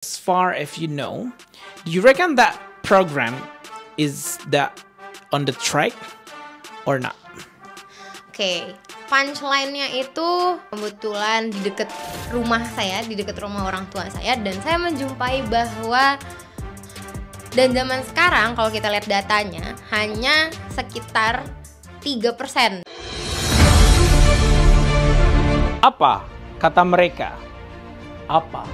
As far as you know, do you reckon that program is that on the track or not? Oke, punchline-nya itu kebetulan di dekat rumah saya, di dekat rumah orang tua saya, dan saya menjumpai bahwa dan zaman sekarang kalau kita lihat datanya hanya sekitar 3%. Apa kata mereka? Apa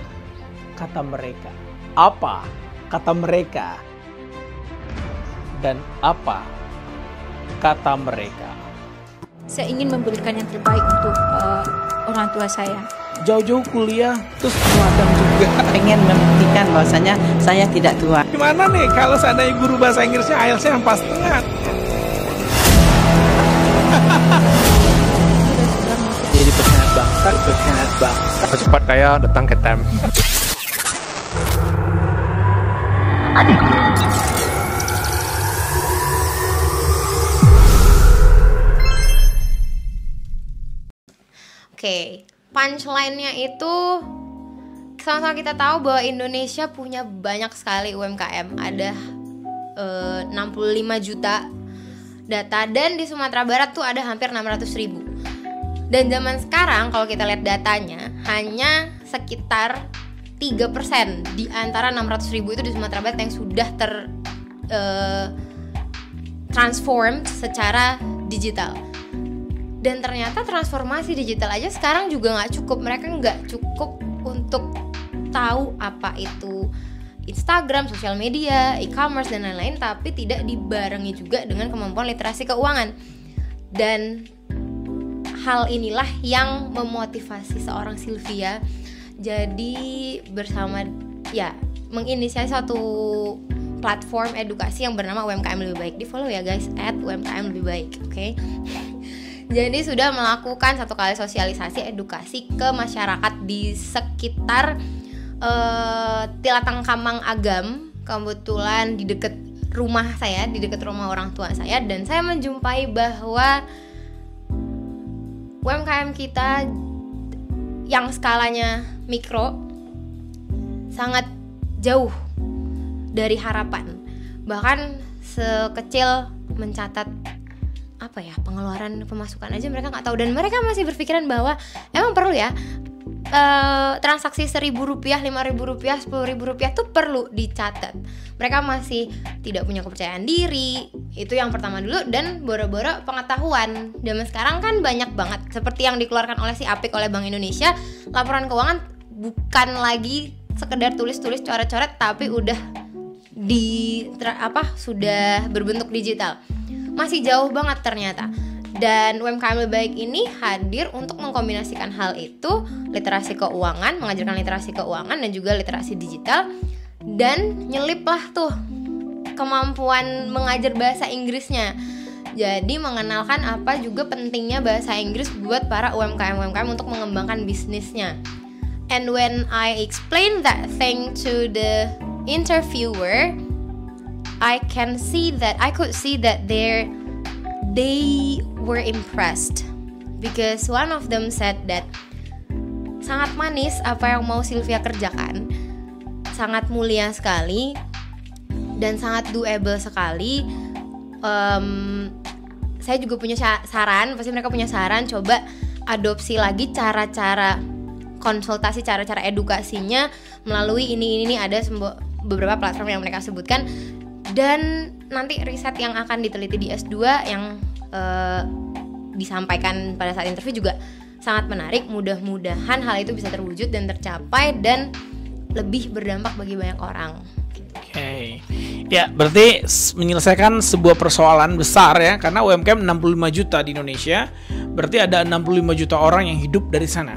kata mereka? Apa kata mereka? Dan apa kata mereka? Saya ingin memberikan yang terbaik untuk orang tua saya. Jauh-jauh kuliah, terus magang juga. Pengen membuktikan bahwasanya saya tidak tua. Gimana nih kalau seandainya guru bahasa Inggrisnya IELTS-nya 4,5? Jadi pengkhianat bangsa. Cepat kaya datang ke tem. Oke, punchline-nya itu sama-sama kita tahu bahwa Indonesia punya banyak sekali UMKM. Ada 65 juta data, dan di Sumatera Barat tuh ada hampir 600.000. Dan zaman sekarang kalau kita lihat datanya hanya sekitar 3% di antara 600.000 itu di Sumatera Barat yang sudah transformed secara digital. Dan ternyata transformasi digital aja sekarang juga nggak cukup. Mereka nggak cukup untuk tahu apa itu Instagram, sosial media, e-commerce, dan lain-lain, tapi tidak dibarengi juga dengan kemampuan literasi keuangan. Dan hal inilah yang memotivasi seorang Sylvia jadi bersama menginisiasi suatu platform edukasi yang bernama UMKM Lebih Baik. Di follow ya guys, @UMKM Lebih Baik, oke? Jadi sudah melakukan satu kali sosialisasi edukasi ke masyarakat di sekitar Tilatang Kamang Agam, kebetulan di dekat rumah saya, di dekat rumah orang tua saya, dan saya menjumpai bahwa UMKM kita yang skalanya mikro sangat jauh dari harapan. Bahkan sekecil mencatat pengeluaran pemasukan aja mereka nggak tahu, dan mereka masih berpikiran bahwa emang perlu ya transaksi Rp1.000, Rp5.000, Rp10.000 tuh perlu dicatat. Mereka masih tidak punya kepercayaan diri, itu yang pertama dulu, dan boro-boro pengetahuan. Zaman sekarang kan banyak banget, seperti yang dikeluarkan oleh si Apik oleh Bank Indonesia, laporan keuangan bukan lagi sekedar tulis-tulis coret-coret, tapi udah sudah berbentuk digital. Masih jauh banget ternyata. Dan UMKM Lebih Baik ini hadir untuk mengkombinasikan hal itu, literasi keuangan, mengajarkan literasi keuangan dan juga literasi digital, dan nyeliplah tuh kemampuan mengajar bahasa Inggrisnya. Jadi mengenalkan apa juga pentingnya bahasa Inggris buat para UMKM untuk mengembangkan bisnisnya. And when I explain that thing to the interviewer, I could see that they were impressed, because one of them said that sangat manis apa yang mau Sylvia kerjakan, sangat mulia sekali dan sangat doable sekali. Saya juga punya saran, pasti mereka punya saran, coba adopsi lagi cara-cara konsultasi, cara-cara edukasinya melalui ini ada beberapa platform yang mereka sebutkan. Dan nanti riset yang akan diteliti di S2 yang disampaikan pada saat interview juga sangat menarik. Mudah-mudahan hal itu bisa terwujud dan tercapai dan lebih berdampak bagi banyak orang. Oke. Ya, berarti menyelesaikan sebuah persoalan besar ya, karena UMKM 65 juta di Indonesia, berarti ada 65 juta orang yang hidup dari sana.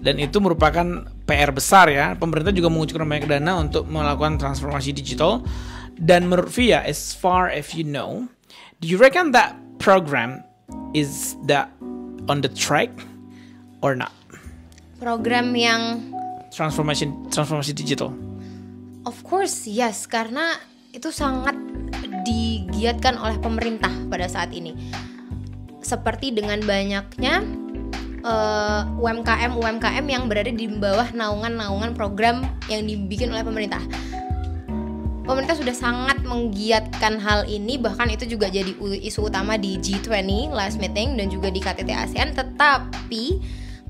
Dan itu merupakan PR besar ya. Pemerintah juga mengucurkan banyak dana untuk melakukan transformasi digital. Dan menurut Via, as far as you know, do you reckon that program is that on the track or not? Program yang transformasi digital. Of course yes, karena itu sangat digiatkan oleh pemerintah pada saat ini. Seperti dengan banyaknya UMKM yang berada di bawah naungan program yang dibikin oleh pemerintah. Pemerintah sudah sangat menggiatkan hal ini, bahkan itu juga jadi isu utama di G20 last meeting dan juga di KTT ASEAN. Tetapi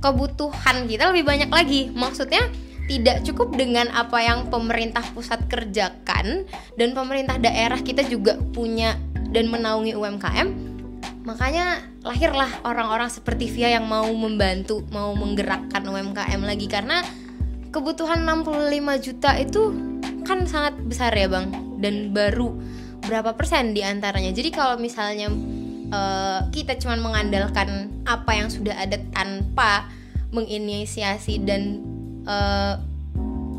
kebutuhan kita lebih banyak lagi. Maksudnya tidak cukup dengan apa yang pemerintah pusat kerjakan, dan pemerintah daerah kita juga punya dan menaungi UMKM. Makanya lahirlah orang-orang seperti Via yang mau membantu, mau menggerakkan UMKM lagi, karena kebutuhan 65 juta itu kan sangat besar ya Bang, dan baru berapa persen diantaranya. Jadi kalau misalnya kita cuma mengandalkan apa yang sudah ada tanpa menginisiasi dan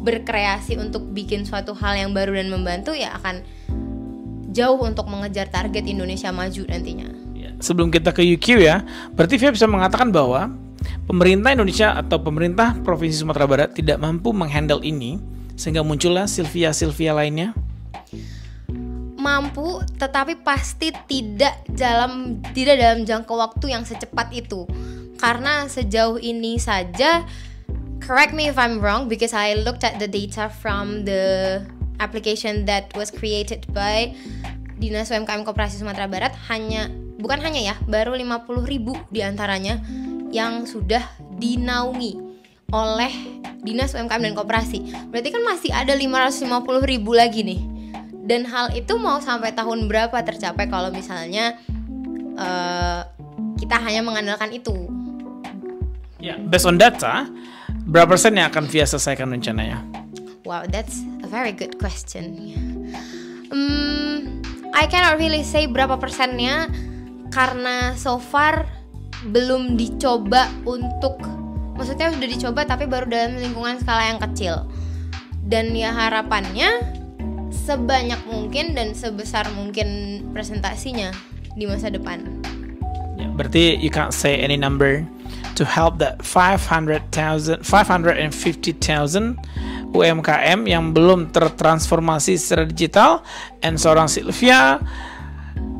berkreasi untuk bikin suatu hal yang baru dan membantu, ya akan jauh untuk mengejar target Indonesia maju nantinya. Sebelum kita ke UQ ya, berarti Via bisa mengatakan bahwa pemerintah Indonesia atau pemerintah Provinsi Sumatera Barat tidak mampu menghandle ini, sehingga muncullah Sylvia lainnya. Mampu, tetapi pasti tidak dalam jangka waktu yang secepat itu. Karena sejauh ini saja, correct me if I'm wrong, because I looked at the data from the application that was created by Dinas UMKM Koperasi Sumatera Barat, bukan hanya ya, baru 50.000 diantaranya yang sudah dinaungi oleh Dinas UMKM dan Koperasi. Berarti kan masih ada 550.000 lagi nih. Dan hal itu mau sampai tahun berapa tercapai kalau misalnya kita hanya mengandalkan itu? Ya, based on data, berapa persen yang akan Via selesaikan rencananya? Wow, that's a very good question. I cannot really say berapa persennya, karena so far belum dicoba untuk, maksudnya sudah dicoba tapi baru dalam lingkungan skala yang kecil. Dan ya harapannya sebanyak mungkin dan sebesar mungkin presentasinya di masa depan. Ya, berarti you can't say any number to help that 550,000 UMKM yang belum tertransformasi secara digital, and seorang Sylvia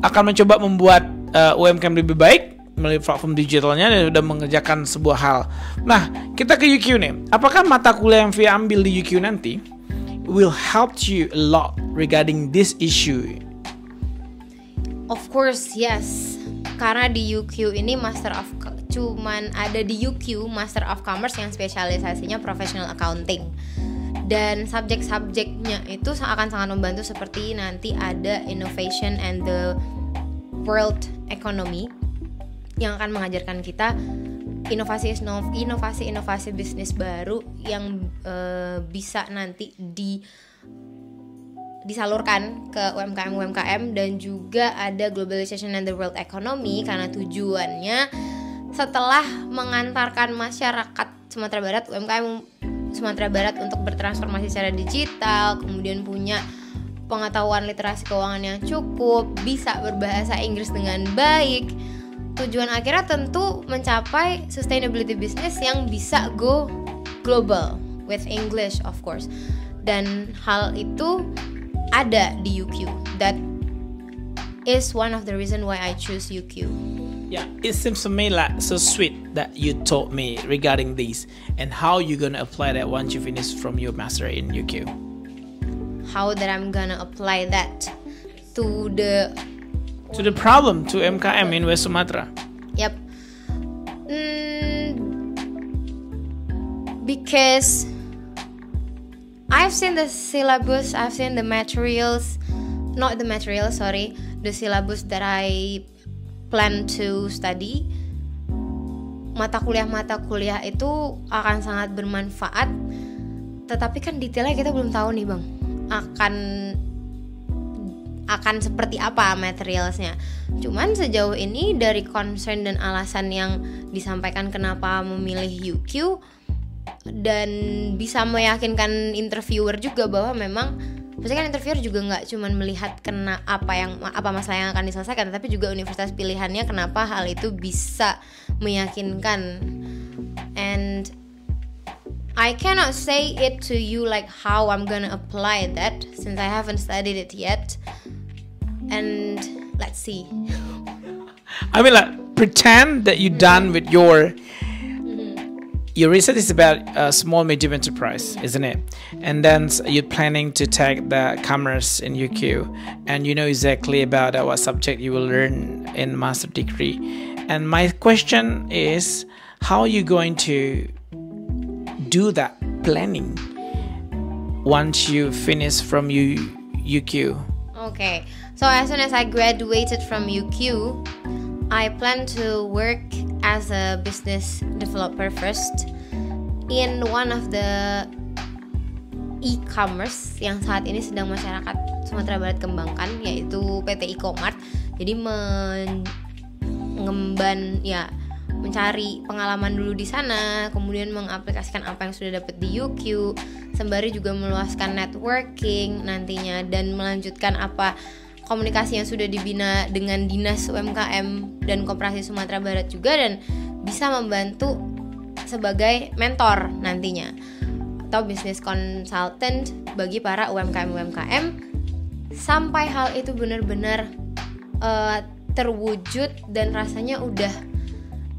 akan mencoba membuat UMKM lebih baik melalui platform digitalnya dan sudah mengerjakan sebuah hal. Nah, kita ke UQ nih. Apakah mata kuliah yang Via ambil di UQ nanti will help you a lot regarding this issue? Of course, yes. Karena di UQ ini cuman ada di UQ Master of Commerce yang spesialisasinya professional accounting. Dan subjek-subjeknya itu akan sangat membantu, seperti nanti ada innovation and the world economy yang akan mengajarkan kita inovasi bisnis baru yang bisa nanti disalurkan ke UMKM, dan juga ada globalization and the world economy, karena tujuannya setelah mengantarkan masyarakat Sumatera Barat, UMKM Sumatera Barat untuk bertransformasi secara digital, kemudian punya pengetahuan literasi keuangan yang cukup, bisa berbahasa Inggris dengan baik. Tujuan akhirnya tentu mencapai sustainability business yang bisa go global with English of course. Dan hal itu ada di UQ. That is one of the reason why I choose UQ. Yeah, it seems to me like so sweet that you told me regarding this and how you're gonna apply that once you finish from your master in UQ. How that I'm gonna apply that to the problem to MKM in West Sumatra. Yep. Because I've seen the syllabus, I've seen the syllabus that I plan to study. Mata kuliah itu akan sangat bermanfaat, tetapi kan detailnya kita belum tahu nih Bang, akan seperti apa materialsnya. Cuman sejauh ini dari concern dan alasan yang disampaikan kenapa memilih UQ, dan bisa meyakinkan interviewer juga bahwa memang pasti kan interviewer juga nggak cuma melihat apa masalah yang akan diselesaikan, tapi juga universitas pilihannya kenapa hal itu bisa meyakinkan. And I cannot say it to you like how I'm gonna apply that since I haven't studied it yet. And let's see. I mean, like, pretend that you're done with your your research is about small medium enterprise, isn't it? And then you're planning to take the commerce in UQ, and you know exactly about what subject you will learn in master degree. And my question is, how are you going to do that planning once you finish from UQ? Okay, so as soon as I graduated from UQ, I plan to work as a business developer first in one of the e-commerce yang saat ini sedang masyarakat Sumatera Barat kembangkan, yaitu PT Ecomart. Jadi mengemban ya, mencari pengalaman dulu di sana, kemudian mengaplikasikan apa yang sudah dapat di UQ, sembari juga meluaskan networking nantinya dan melanjutkan apa komunikasi yang sudah dibina dengan Dinas UMKM dan Koperasi Sumatera Barat juga, dan bisa membantu sebagai mentor nantinya atau business consultant bagi para UMKM sampai hal itu benar-benar terwujud dan rasanya udah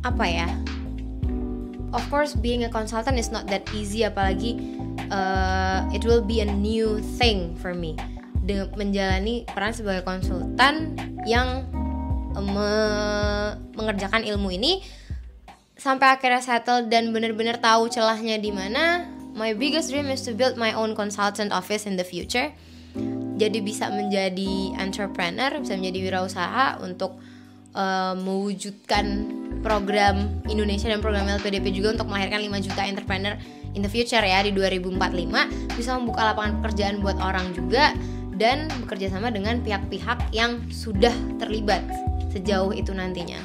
apa ya. Of course being a consultant is not that easy, apalagi it will be a new thing for me. Menjalani peran sebagai konsultan yang mengerjakan ilmu ini sampai akhirnya settle dan benar-benar tahu celahnya di mana. My biggest dream is to build my own consultant office in the future. Jadi bisa menjadi entrepreneur, bisa menjadi wirausaha untuk mewujudkan program Indonesia dan program LPDP juga untuk melahirkan 5 juta entrepreneur in the future ya, di 2045. Bisa membuka lapangan pekerjaan buat orang juga, dan bekerja sama dengan pihak-pihak yang sudah terlibat sejauh itu nantinya.